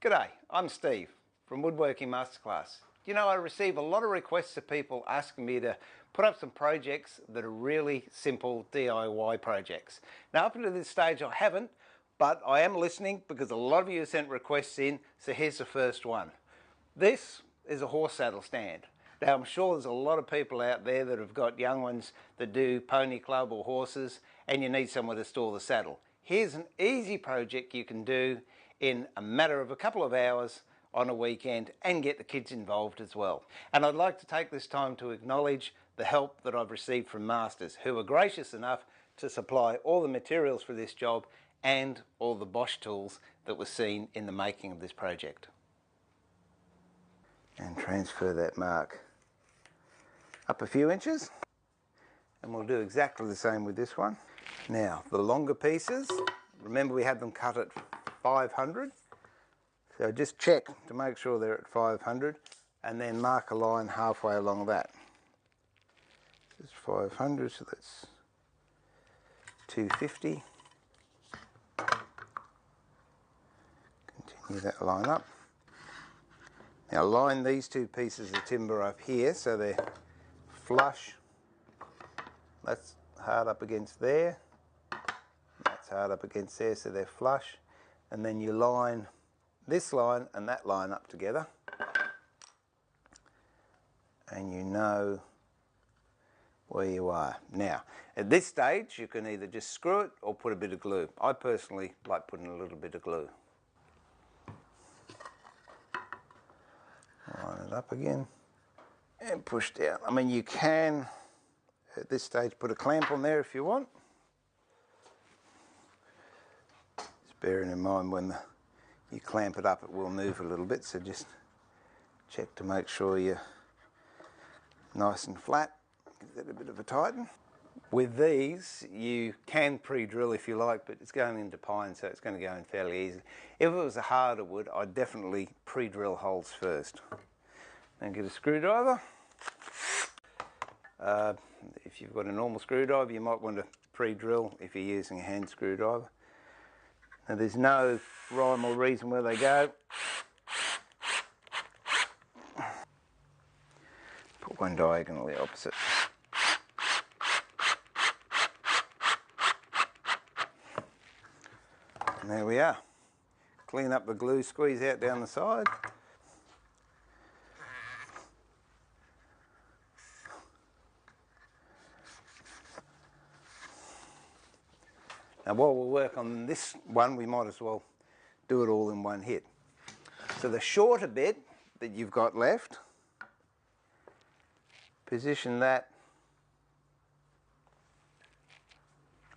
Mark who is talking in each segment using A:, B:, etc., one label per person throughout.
A: G'day, I'm Steve from Woodworking Masterclass. You know, I receive a lot of requests of people asking me to put up some projects that are really simple DIY projects. Now up until this stage I haven't, but I am listening because a lot of you have sent requests in, so here's the first one. This is a horse saddle stand. Now I'm sure there's a lot of people out there that have got young ones that do pony club or horses and you need somewhere to store the saddle. Here's an easy project you can do in a matter of a couple of hours on a weekend and get the kids involved as well. And I'd like to take this time to acknowledge the help that I've received from masters who were gracious enough to supply all the materials for this job and all the Bosch tools that were seen in the making of this project. And transfer that mark up a few inches, and we'll do exactly the same with this one. Now the longer pieces, remember we had them cut at 500, so just check to make sure they're at 500 and then mark a line halfway along that. This is 500, so that's 250. Continue that line up. Now line these two pieces of timber up here so they're flush. That's hard up against there. That's hard up against there, so they're flush. And then you line this line and that line up together. And you know where you are. Now, at this stage, you can either just screw it or put a bit of glue. I personally like putting a little bit of glue. Line it up again and push down. I mean, you can at this stage put a clamp on there if you want. Just bearing in mind when you clamp it up it will move a little bit, so just check to make sure you're nice and flat. Give that a bit of a tighten. With these you can pre-drill if you like, but it's going into pine so it's going to go in fairly easy. If it was a harder wood I'd definitely pre-drill holes first. Then get a screwdriver. If you've got a normal screwdriver you might want to pre-drill if you're using a hand screwdriver. Now there's no rhyme or reason where they go. Put one diagonally opposite. And there we are. Clean up the glue, squeeze out down the side. Now while we work on this one, we might as well do it all in one hit. So the shorter bit that you've got left, position that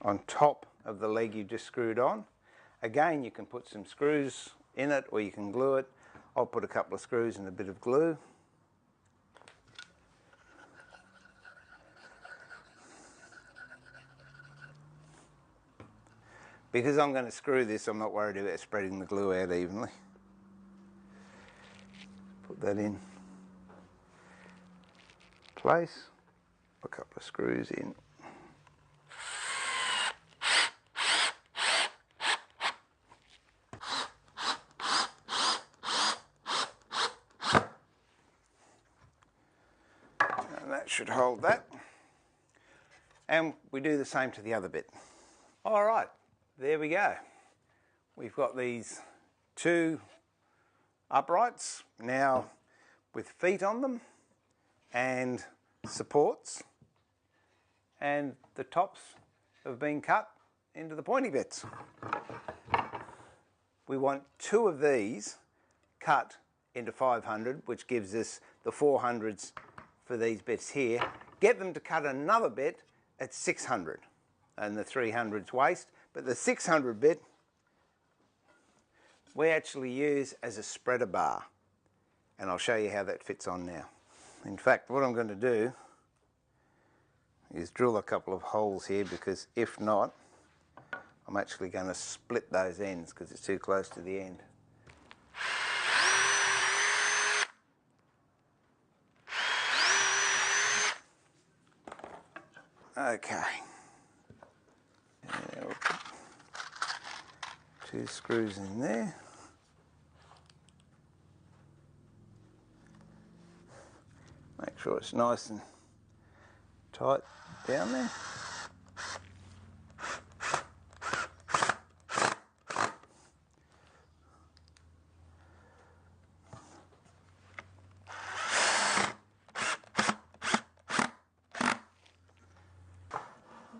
A: on top of the leg you just screwed on. Again, you can put some screws in it or you can glue it. I'll put a couple of screws and a bit of glue. Because I'm going to screw this, I'm not worried about spreading the glue out evenly. Put that in place, a couple of screws in. And that should hold that. And we do the same to the other bit. All right. There we go. We've got these two uprights now with feet on them and supports, and the tops have been cut into the pointy bits. We want two of these cut into 500, which gives us the 400s for these bits here. Get them to cut another bit at 600 and the 300s waste. But the 600 bit we actually use as a spreader bar, and I'll show you how that fits on now. In fact, what I'm going to do is drill a couple of holes here, because if not I'm actually going to split those ends because it's too close to the end. Okay. Two screws in there. sure it's nice and tight down there.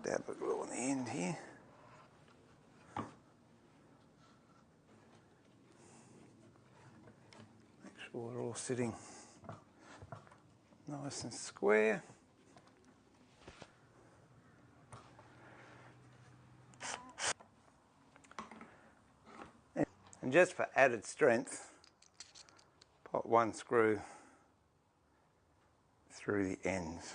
A: Dab a glue on the end here. Make sure we're all sitting nice and square. And just for added strength, pop one screw through the ends.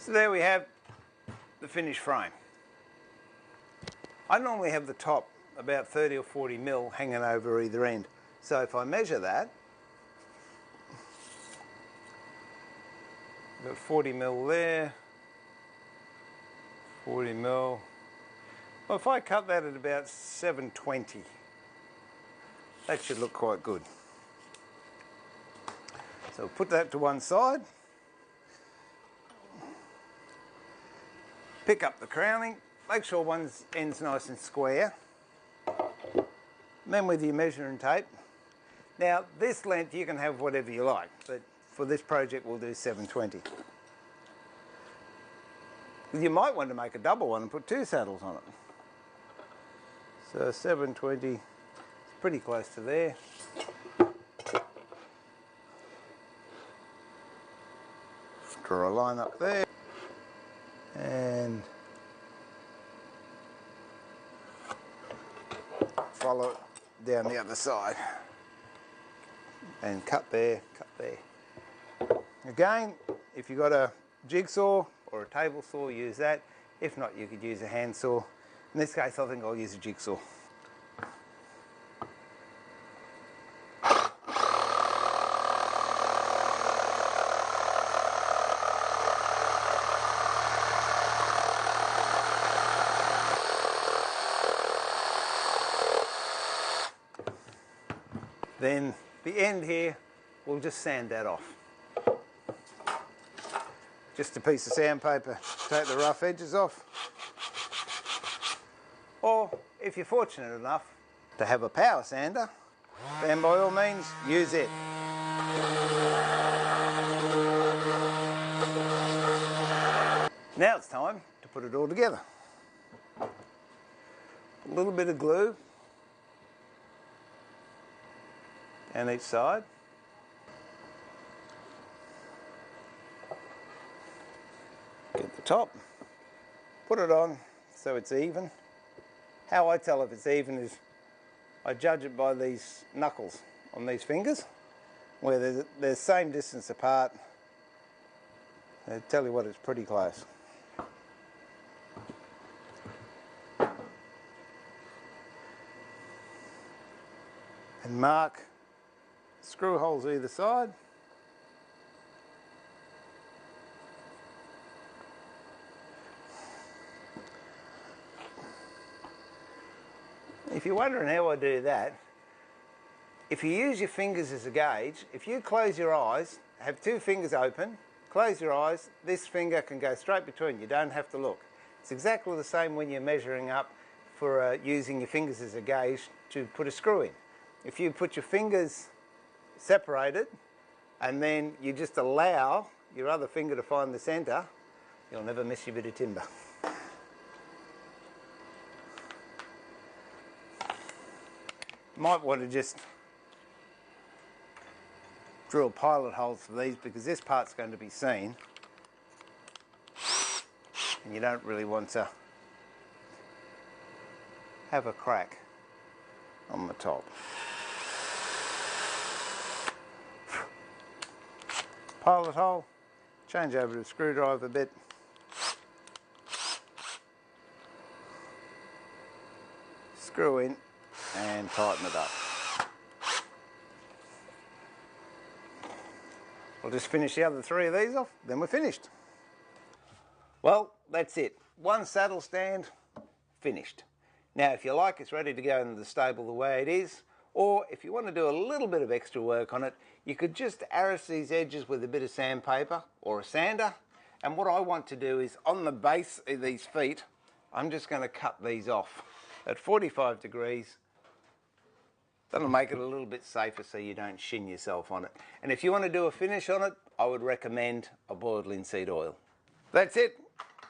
A: So there we have the finished frame. I normally have the top about 30 or 40 mil hanging over either end. So if I measure that, I've got 40 mil there, 40 mil. Well, if I cut that at about 720, that should look quite good. So we'll put that to one side. Pick up the crowning, make sure one end's nice and square. Then with your measuring tape. Now this length you can have whatever you like, but for this project we'll do 720. You might want to make a double one and put two saddles on it. So 720 is pretty close to there. Draw a line up there. And follow it down the other side and cut there, cut there. Again, if you've got a jigsaw or a table saw, use that. If not, you could use a handsaw. In this case, I think I'll use a jigsaw. Then the end here, we'll just sand that off. Just a piece of sandpaper, take the rough edges off. Or if you're fortunate enough to have a power sander, then by all means use it. Now it's time to put it all together. A little bit of glue down each side. Get the top, put it on so it's even. How I tell if it's even is I judge it by these knuckles on these fingers, where they're the same distance apart. I tell you what, it's pretty close. And mark screw holes either side. If you're wondering how I do that, if you use your fingers as a gauge, if you close your eyes, have two fingers open, close your eyes, this finger can go straight between, you don't have to look. It's exactly the same when you're measuring up for using your fingers as a gauge to put a screw in. If you put your fingers separated and then you just allow your other finger to find the centre, you'll never miss your bit of timber. Might want to just drill pilot holes for these because this part's going to be seen and you don't really want to have a crack on the top. Pilot hole, change over to a screwdriver a bit. Screw in and tighten it up. We'll just finish the other three of these off, then we're finished. Well, that's it. One saddle stand, finished. Now, if you like, it's ready to go into the stable the way it is, or if you want to do a little bit of extra work on it, you could just arras these edges with a bit of sandpaper or a sander. And what I want to do is on the base of these feet, I'm just going to cut these off at 45 degrees. That'll make it a little bit safer so you don't shin yourself on it. And if you want to do a finish on it, I would recommend a boiled linseed oil. That's it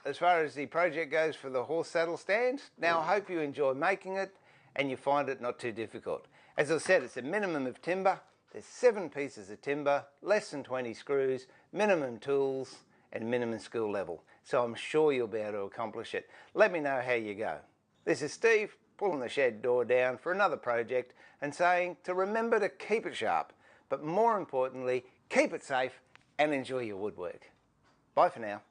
A: as far as the project goes for the horse saddle stand. Now, I hope you enjoy making it and you find it not too difficult. As I said, it's a minimum of timber. There's 7 pieces of timber, less than 20 screws, minimum tools and minimum skill level. So I'm sure you'll be able to accomplish it. Let me know how you go. This is Steve, pulling the shed door down for another project and saying to remember to keep it sharp, but more importantly, keep it safe and enjoy your woodwork. Bye for now.